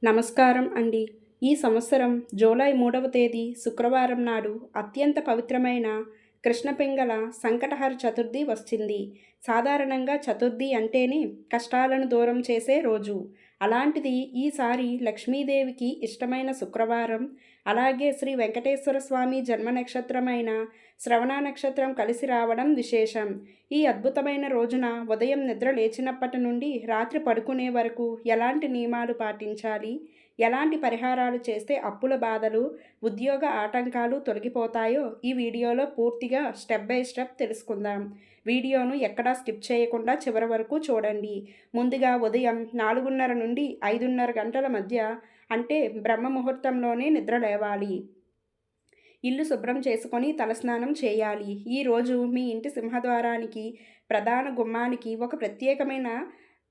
నమస్కారం అండి. ఈ సంవత్సరం జూలై 3వ తేదీ శుక్రవారం నాడు అత్యంత పవిత్రమైన కృష్ణపింగళ సంకటహర చతుర్థి వచ్చింది. సాధారణంగా చతుర్థి అంటేనే కష్టాలను దూరం చేసే రోజు. అలాంటిది ఈసారి లక్ష్మీదేవికి ఇష్టమైన శుక్రవారం, అలాగే శ్రీ వెంకటేశ్వర స్వామి జన్మ నక్షత్రమైన శ్రవణ నక్షత్రం కలిసి రావడం విశేషం. ఈ అద్భుతమైన రోజున ఉదయం నిద్ర లేచినప్పటి నుండి రాత్రి పడుకునే వరకు ఎలాంటి నియమాలు పాటించాలి, ఎలాంటి పరిహారాలు చేస్తే అప్పుల బాధలు, ఉద్యోగ ఆటంకాలు తొలగిపోతాయో ఈ వీడియోలో పూర్తిగా స్టెప్ బై స్టెప్ తెలుసుకుందాం. వీడియోను ఎక్కడా స్కిప్ చేయకుండా చివరి వరకు చూడండి. ముందుగా ఉదయం 4:30 నుండి 5:30 గంటల మధ్య అంటే బ్రహ్మ ముహూర్తంలోనే నిద్ర లేవాలి. ఇల్లు శుభ్రం చేసుకొని తలస్నానం చేయాలి. ఈరోజు మీ ఇంటి సింహద్వారానికి, ప్రధాన గుమ్మానికి ఒక ప్రత్యేకమైన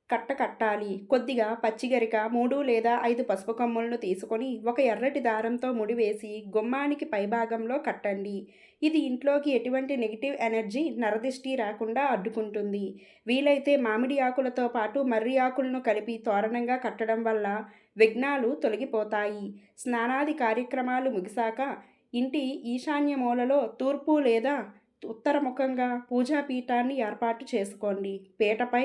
కట్ట కట్టాలి. కొద్దిగా పచ్చిగరిక 3 లేదా 5 పసుపు కొమ్ములను తీసుకొని ఒక ఎర్రటి దారంతో ముడివేసి గుమ్మానికి పైభాగంలో కట్టండి. ఇది ఇంట్లోకి ఎటువంటి నెగిటివ్ ఎనర్జీ, నరదిష్టి రాకుండా అడ్డుకుంటుంది. వీలైతే మామిడి ఆకులతో పాటు మర్రి ఆకులను కలిపి తోరణంగా కట్టడం వల్ల విఘ్నాలు తొలగిపోతాయి. స్నానాది కార్యక్రమాలు ముగిశాక ఇంటి ఈశాన్య మూలలో తూర్పు లేదా ఉత్తరముఖంగా పూజాపీఠాన్ని ఏర్పాటు చేసుకోండి. పీటపై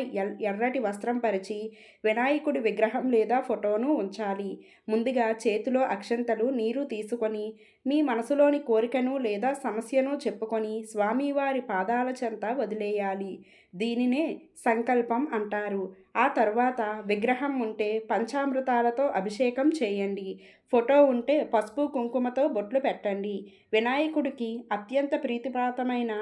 ఎర్రటి వస్త్రం పరిచి వినాయకుడి విగ్రహం లేదా ఫోటోను ఉంచాలి. ముందుగా చేతిలో అక్షంతలు, నీరు తీసుకొని మీ మనసులోని కోరికను లేదా సమస్యను చెప్పుకొని స్వామివారి పాదాల చెంత వదిలేయాలి. దీనినే సంకల్పం అంటారు. ఆ తర్వాత విగ్రహం ఉంటే పంచామృతాలతో అభిషేకం చేయండి. ఫోటో ఉంటే పసుపు కుంకుమతో బొట్లు పెట్టండి. వినాయకుడికి అత్యంత ప్రీతిపాత్రమైన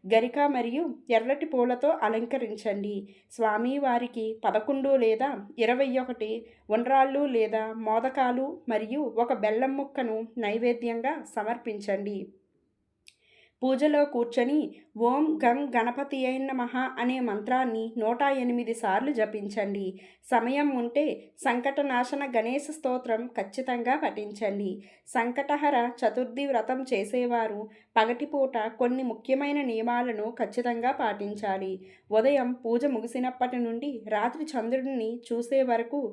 గరిక మరియు ఎర్రటి పూలతో అలంకరించండి. స్వామివారికి 11 లేదా 21 ఉండ్రాళ్ళు లేదా మోదకాలు మరియు ఒక బెల్లం ముక్కను నైవేద్యంగా సమర్పించండి. పూజలో కూర్చొని ఓం గం గణపతియై నమః అనే మంత్రాన్ని 108 సార్లు జపించండి. సమయం ఉంటే సంకటనాశన గణేశ స్తోత్రం ఖచ్చితంగా పఠించండి. సంకటహర చతుర్థి వ్రతం చేసేవారు పగటిపూట కొన్ని ముఖ్యమైన నియమాలను ఖచ్చితంగా పాటించాలి. ఉదయం పూజ ముగిసినప్పటి నుండి రాత్రి చంద్రుడిని చూసే వరకు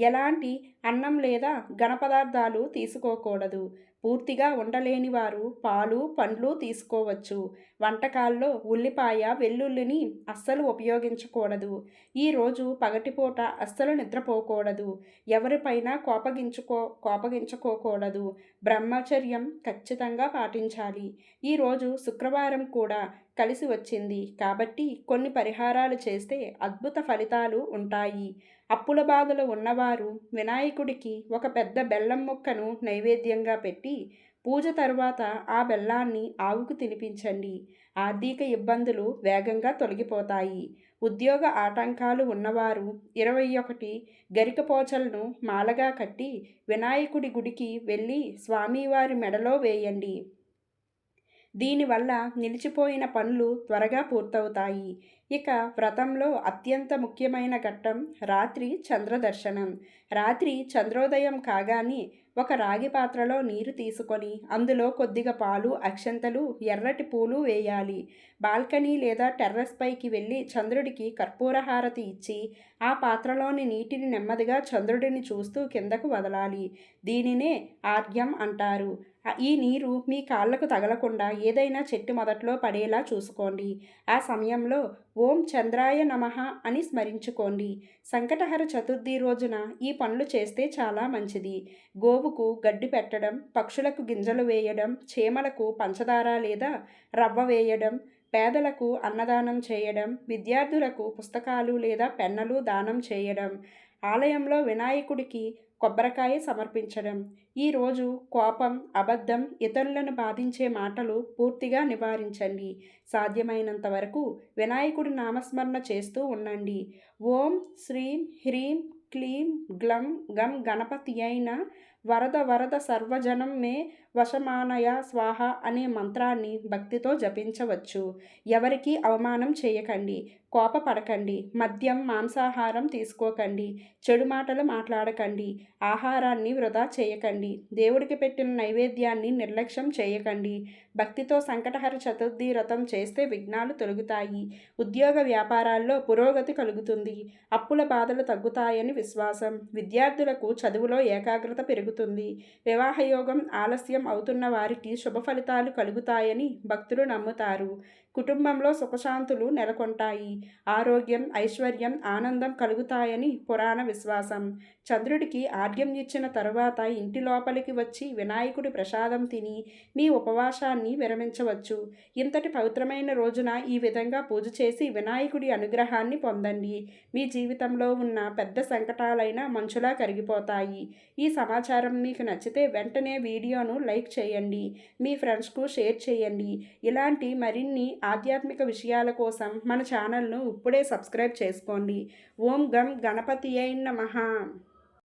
ఎలాంటి అన్నం లేదా ఘన పదార్థాలు తీసుకోకూడదు. పూర్తిగా ఉండలేని వారు పాలు, పండ్లు తీసుకోవచ్చు. వంటకాల్లో ఉల్లిపాయ, వెల్లుల్లిని అస్సలు ఉపయోగించకూడదు. ఈరోజు పగటిపూట అస్సలు నిద్రపోకూడదు. ఎవరిపైనా కోపగించుకోకూడదు. బ్రహ్మచర్యం ఖచ్చితంగా పాటించాలి. ఈరోజు శుక్రవారం కూడా కలిసి వచ్చింది కాబట్టి కొన్ని పరిహారాలు చేస్తే అద్భుత ఫలితాలు ఉంటాయి. అప్పుల బాధలు ఉన్నవారు వినాయకుడికి ఒక పెద్ద బెల్లం ముక్కను నైవేద్యంగా పెట్టి పూజ తరువాత ఆ బెల్లాన్ని ఆవుకు తినిపించండి. ఆర్థిక ఇబ్బందులు వేగంగా తొలగిపోతాయి. ఉద్యోగ ఆటంకాలు ఉన్నవారు 21 గరికపోచలను మాలగా కట్టి వినాయకుడి గుడికి వెళ్ళి స్వామివారి మెడలో వేయండి. దీనివల్ల నిలిచిపోయిన పనులు త్వరగా పూర్తవుతాయి. ఇక వ్రతంలో అత్యంత ముఖ్యమైన ఘట్టం రాత్రి చంద్రదర్శనం. రాత్రి చంద్రోదయం కాగానే ఒక రాగి పాత్రలో నీరు తీసుకొని అందులో కొద్దిగా పాలు, అక్షంతలు, ఎర్రటి పూలు వేయాలి. బాల్కనీ లేదా టెర్రస్ పైకి వెళ్ళి చంద్రుడికి కర్పూర హారతి ఇచ్చి ఆ పాత్రలోని నీటిని నెమ్మదిగా చంద్రుడిని చూస్తూ కిందకు వదలాలి. దీనినే ఆర్ఘ్యం అంటారు. ఈ నీరు మీ కాళ్లకు తగలకుండా ఏదైనా చెట్టు మొదట్లో పడేలా చూసుకోండి. ఆ సమయంలో ఓం చంద్రాయ నమః అని స్మరించుకోండి. సంకటహర చతుర్థి రోజున ఈ పనులు చేస్తే చాలా మంచిది. గోవుకు గడ్డి పెట్టడం, పక్షులకు గింజలు వేయడం, చీమలకు పంచదార లేదా రవ్వ వేయడం, పేదలకు అన్నదానం చేయడం, విద్యార్థులకు పుస్తకాలు లేదా పెన్నులు దానం చేయడం, ఆలయంలో వినాయకుడికి కొబ్బరికాయ సమర్పించడం. ఈరోజు కోపం, అబద్ధం, ఇతరులను బాధించే మాటలు పూర్తిగా నివారించండి. సాధ్యమైనంత వరకు వినాయకుడి నామస్మరణ చేస్తూ ఉండండి. ఓం శ్రీం హ్రీం క్లీం గ్లం గం గణపతియైన వరద వరద సర్వజనం మే వశమానయ స్వాహ అనే మంత్రాన్ని భక్తితో జపించవచ్చు. ఎవరికీ అవమానం చేయకండి, కోపపడకండి, మద్యం, మాంసాహారం తీసుకోకండి, చెడు మాటలు మాట్లాడకండి, ఆహారాన్ని వృధా చేయకండి, దేవుడికి పెట్టిన నైవేద్యాన్ని నిర్లక్ష్యం చేయకండి. భక్తితో సంకటహర చతుర్థి వ్రతం చేస్తే విఘ్నాలు తొలగుతాయి. ఉద్యోగ వ్యాపారాల్లో పురోగతి కలుగుతుంది. అప్పుల బాధలు తగ్గుతాయని విశ్వాసం. విద్యార్థులకు చదువులో ఏకాగ్రత పెరుగుతుంది. వివాహయోగం ఆలస్యం అవుతున్న వారికి శుభ ఫలితాలు కలుగుతాయని భక్తులు నమ్ముతారు. కుటుంబంలో సుఖశాంతులు నెలకొంటాయి. ఆరోగ్యం, ఐశ్వర్యం, ఆనందం కలుగుతాయని పురాణ విశ్వాసం. చంద్రుడికి ఆర్ఘ్యం ఇచ్చిన తరువాత ఇంటి లోపలికి వచ్చి వినాయకుడి ప్రసాదం తిని మీ ఉపవాసాన్ని విరమించవచ్చు. ఇంతటి పవిత్రమైన రోజున ఈ విధంగా పూజ చేసి వినాయకుడి అనుగ్రహాన్ని పొందండి. మీ జీవితంలో ఉన్న పెద్ద సంకటాలైన మంచులా కరిగిపోతాయి. ఈ సమాచారం మీకు నచ్చితే వెంటనే వీడియోను లైక్ చేయండి. మీ ఫ్రెండ్స్కు షేర్ చేయండి. ఇలాంటి మరిన్ని ఆధ్యాత్మిక విషయాల కోసం మన ఛానల్ను ఇప్పుడే సబ్స్క్రైబ్ చేసుకోండి. ఓం గం గణపతియై నమః.